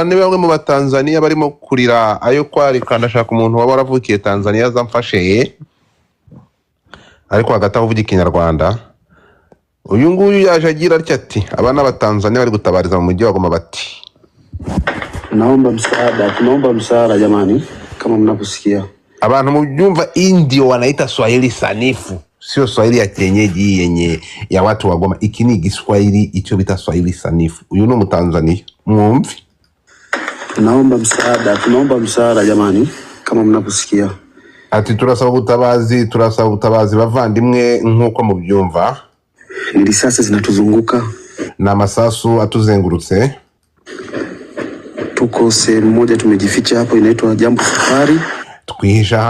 Ni bamwe mu Batanzania barimo kurira ayo kwarika ndashaka umuntu waba waravukiye Tanzania azamfashe ariko hagati aho uvuga Ikinyarwanda. Uyu nguyu yaje agira ati abana b'Abatanzania bari gutabariza mu mujyi wa Goma bati tunaomba msaada jamani, kama mnaposikia. Abantu mu byumva ndio wanaita Swahili sanifu, sio Swahili ya kienyeji yenye ya watu wa Goma. Iki ni Kiswahili icyo bita Swahili sanifu. Uyu ni Mtanzania mwumvi. Tunaomba msaada jamani, kama mnaposikia. Ati turasaba ubutabazi bavandimwe nkuko mu byumva. Ni risasi zinatuzunguka na masasu atuzengurutse. Tuko sehemu moja tumejificha hapo, inaitwa Jambo Safari. Twihisha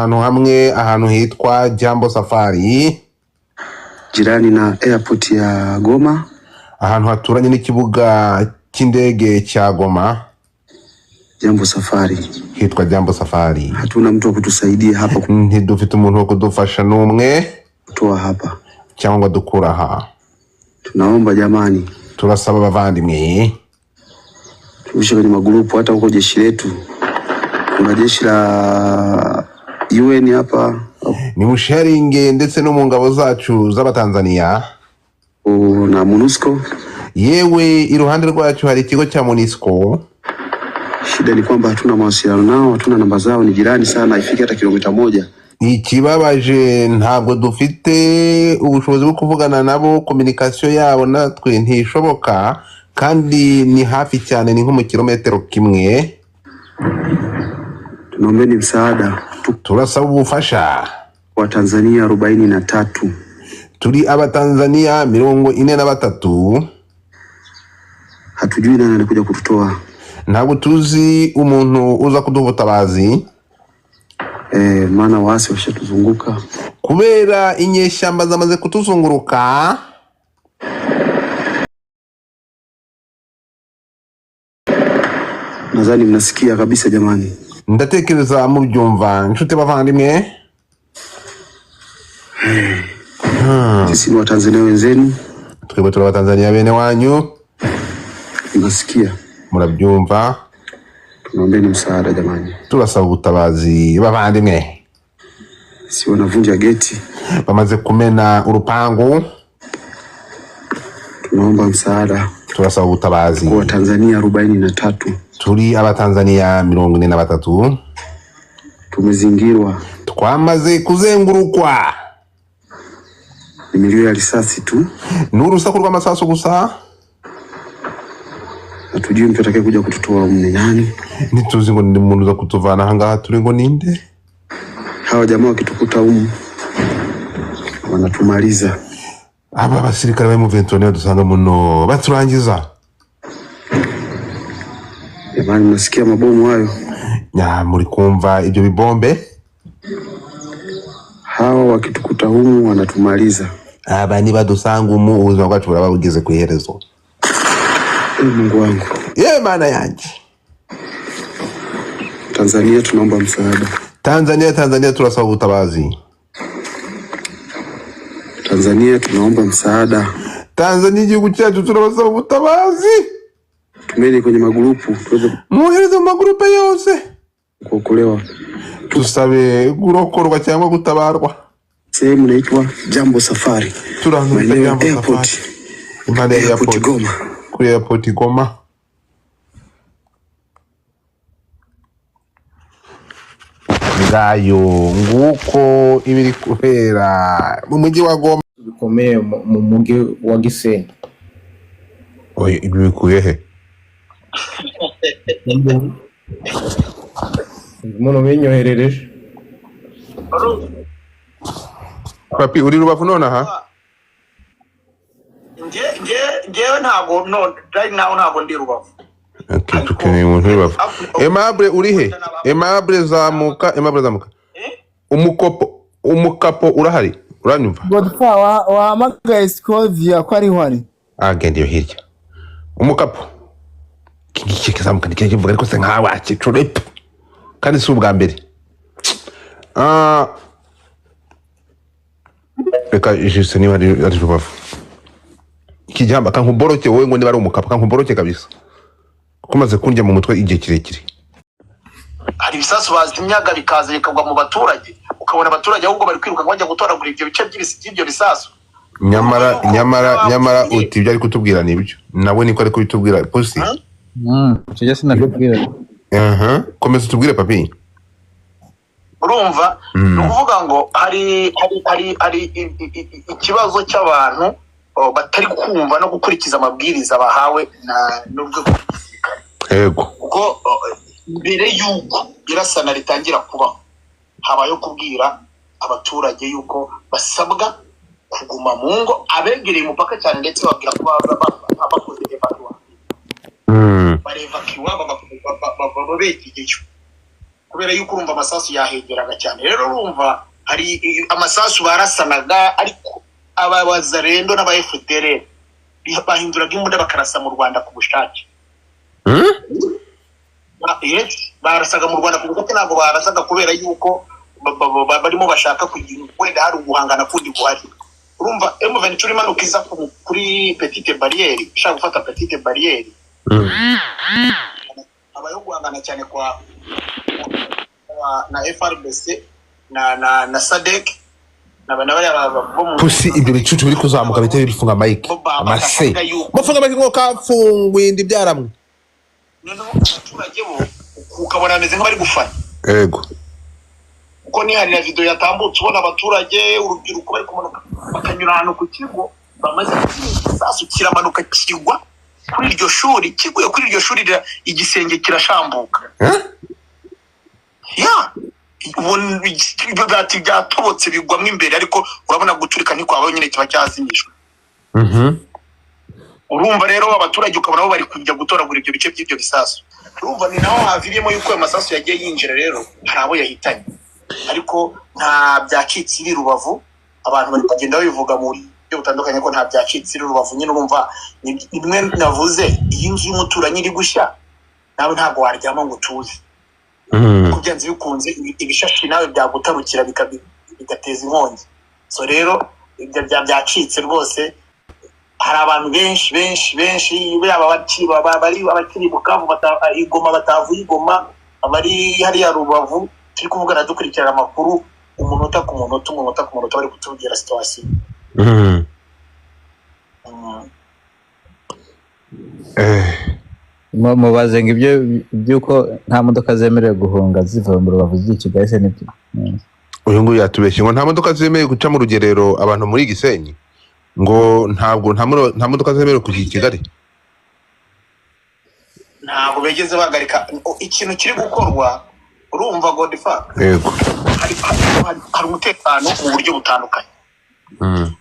ahantu hitwa Jambo Safari, jirani na airport ya Goma, ahantu haturanye n'ikibuga cy'indege cya Goma. Jambo Safari hitwa Jambo Safari. Hatuna mtu wa kutusaidia hapa, ntidufite umuntu wo kudufasha n'umwe kutoa hapa cyangwa dukura aha. Tunaomba jamani, turasaba bavandimwe tuishe kwenye magrupu. Hata huko jeshi letu kuna jeshi la UN hapa, ni musharinge ndetse no mu ngabo zacu z'Abatanzania na MONUSCO. Yewe iruhande rwacu hari ikigo cya MONUSCO. Shida ni kwamba hatuna mawasiliano nao, hatuna namba zao, ni jirani sana, ifiki hata kilomita 1. Ikibabaje ntabwo dufite ubushobozi bwo kuvugana nabo, communication yabo natwe ntishoboka, kandi ni hafi cyane, ni nko mu kilometero kimwe. Tunaombeni msaada, turasaba ubufasha. Wa Tanzania 43 turi Abatanzania 43. Hatujui nani anakuja kututoa, ntabwo tuzi umuntu uza kuduha ubutabazi. Maana waasi washatuzunguka, kubera inyeshyamba zamaze kutuzunguruka. Nadhani mnasikia kabisa jamani. Ndatekereza mu byumva nshuti bavandimwe. Sisi ni Watanzania wenzenu, twebwe turi Abatanzania bene wanyu. Mnasikia, murabyumva. Tunaombeni msaada jamani, turasaba ubutabazi bavandimwe. Si wanavunja geti, bamaze kumena urupangu. Tunaomba msaada, turasaba ubutabazi. Kwa Tanzania 43 turi Abatanzania 43. Tumezingirwa, twamaze kuzengurukwa. Ni milio ya risasi tu, n'urusaku rw'amasasu gusa. Hatujui mtu atakaye kuja kututoa umne nani. Nituzi ngo ndi muntu za kutuvana hangaha turi ngo ninde. Hawa jamaa wakitukuta wanatumaliza. Aba basirikare ba M23 dusanga muno baturangiza. Jamani, mnasikia mabomu hayo? Muri kumva ibyo bibombe? Hawa wakitukuta wanatumaliza. Aba ni badusanga ubuzima bwacu buraba bugeze ku iherezo. Mungu wangu. Maana yanjye. Tanzania tunaomba msaada. Tanzania turasaba ubutabazi. Tanzania tunaomba msaada. Tanzania igihugu cyacu turabasaba ubutabazi. Tumeni kwenye magrupu, muhereze mu magrupu yose kuokolewa. Tusabe gurokorwa cyangwa gutabarwa. Sehemu inaitwa Jambo Safari. Turangiza Jambo Safari. Impande ya airport Goma. Kuri airport Goma. Ngayo nguko ibiri kubera mu mujyi wa Goma, bikomeye mu mujyi wa Gisenyi. Oye, ibi bikuye he? Umuntu binyoherereje. Papi uri Rubavu none aha? Ngewe ntabwo right now ntabwo ndi Rubavu. Okay, tukeneye umuntu Rubavu. Aimable uri he? Aimable zamuka. Umukapo urahari? Uranyumva? Godfa wahamagaye Scovia ko ari hwari. Agende yo hirya. Umukapo. Kiki kizamuka ndike kivuga ariko se nkawe akicurep. Kandi si ubwa mbere. Reka juste niba ari Rubavu. Kijamba kankuboroke wowe ngo niba ari umukapo kankuboroke kabisa. kumaze kunjya mu mutwe igihe kirekire. Hari ibisasu bazimyaga bikaza bikagwa mu baturage, ukabona abaturage ahubwo bari kwiruka bajya gutoragura ibyo bice by'ibyo bisasu. Nyamara uti ibyo ari kutubwira nibyo, nawe niko ari kubitubwira Pusi. Cyo sinakubwira. Komeza utubwire papi. Urumva nukuvuga ngo hari ikibazo cy'abantu batari kumva no gukurikiza amabwiriza bahawe n'ubwo gisirikare. Yego. Kuko mbere yuko irasana ritangira kuba habayo kubwira abaturage yuko basabwa kuguma mu ngo abegereye umupaka cyane, ndetse babwira ko bakoze evacuation. Barevakiwa babegeyeyo kubera yuko urumva amasasu yahegeraga cyane. Rero urumva hari amasasu barasanaga, ariko ababazarendo n'aba FDL bahinduraga imbunda bakarasa mu Rwanda ku bushake. Barasaga mu Rwanda ku bushake, ntabwo barasaga kubera yuko barimo bashaka kugira wenda hari uguhangana kundi guhari. Urumva M23 imanuka iza kuri Petite Barriere, ishaka gufata Petite Barriere. Abayo guhangana cyane kwa na FRDC na SADC nabana bari abo Pusi. Ibyo bicucu biri kuzamuka biteye bifunga mike amase mufunga mike ngo kafungwe indi byaramwe, noneho abaturage bo ukabona ameze nk'abari gufana. Yego. Uko ni hari na video yatambutse ubona abaturage urubyiruko bari kumanuka bakanyura ahantu ku kigo, bamaze kusasu kiramanuka kigwa kuri iryo shuri, kiguye kuri iryo shuri igisenge kirashambuka. Ubona ibyo byatobotse bigwamo imbere, ariko urabona guturika ni kwabaye nyine kiba cyazimishwe. Urumva rero abaturage ukabona bo bari kujya gutoragura ibyo bice by'ibyo bisasu. Urumva ni naho haviriyemo yuko ayo masasu yagiye yinjira. Rero hari abo yahitanye, ariko nta byacitse iri Rubavu. Abantu bari kugenda babivuga mu buryo butandukanye ko nta byacitse iri Rubavu. Nyine urumva nimwe navuze, iyi nzu y'umuturanyi iri gushya nawe ntabwo waryama ngo utuze. Kubyanze bikunze ibishashi nawe byagutarukira bigateza inkongi. So rero ibyo byacitse rwose. Hari abantu benshi yaba abakiri Bukavu Igoma batavuye Igoma, abari hariya Rubavu, turi kuvugana dukurikirana amakuru umunota ku munota bari kutubwira situation. Mubaze ngo ibyuko nta modoka zemerewe guhunga ziva mu Rubavu z'i Kigali se nibyo. Uyu nguyu yatubeshye ngo nta modoka zemerewe guca mu rugerero abantu muri Gisenyi, ngo nta modoka zemerewe kujya i Kigali. Ntabwo begeze bagarika ikintu kiri gukorwa. Urumva Godfather, Yego. hari umutekano mu buryo butandukanye.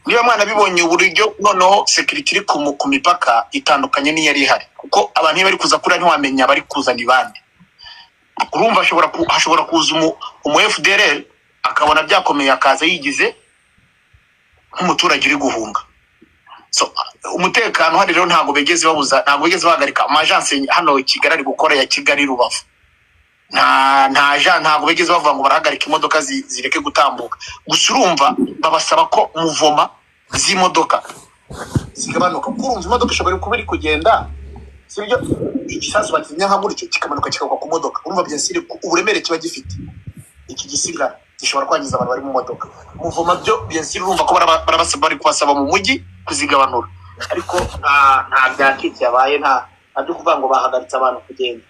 Niba mwana bibonye uburyo noneho security iri ku mipaka itandukanye n'iyari ihari, kuko abantu bari kuza kuri ntiwamenya bari kuza ni bande. Urumva hashobora kuza umu FDL akabona byakomeye akaza yigize nk'umuturage uri guhunga. So umutekano hari rero ntabwo begeze bahagarika amagence hano Kigali ari gukora ya Kigali Rubavu. Ntabwo begeze bavuga ngo barahagarika imodoka zireke gutambuka. Gusa urumva babasaba ko muvoma z'imodoka zigabanuka. Urumva imodoka ishobora kuba iri kugenda, sibyo igisasu bakinya nka gutyo kikamanuka kikagwa ku modoka. Urumva byensire uburemere kiba gifite, iki gisigara gishobora kwangiza abantu bari mu modoka. Muvoma byo byensire urumva ko barabasaba bari kubasaba mu mujyi kuzigabanura, ariko nta byakiti yabaye, nta byo kuvuga ngo bahagaritse abantu kugenda.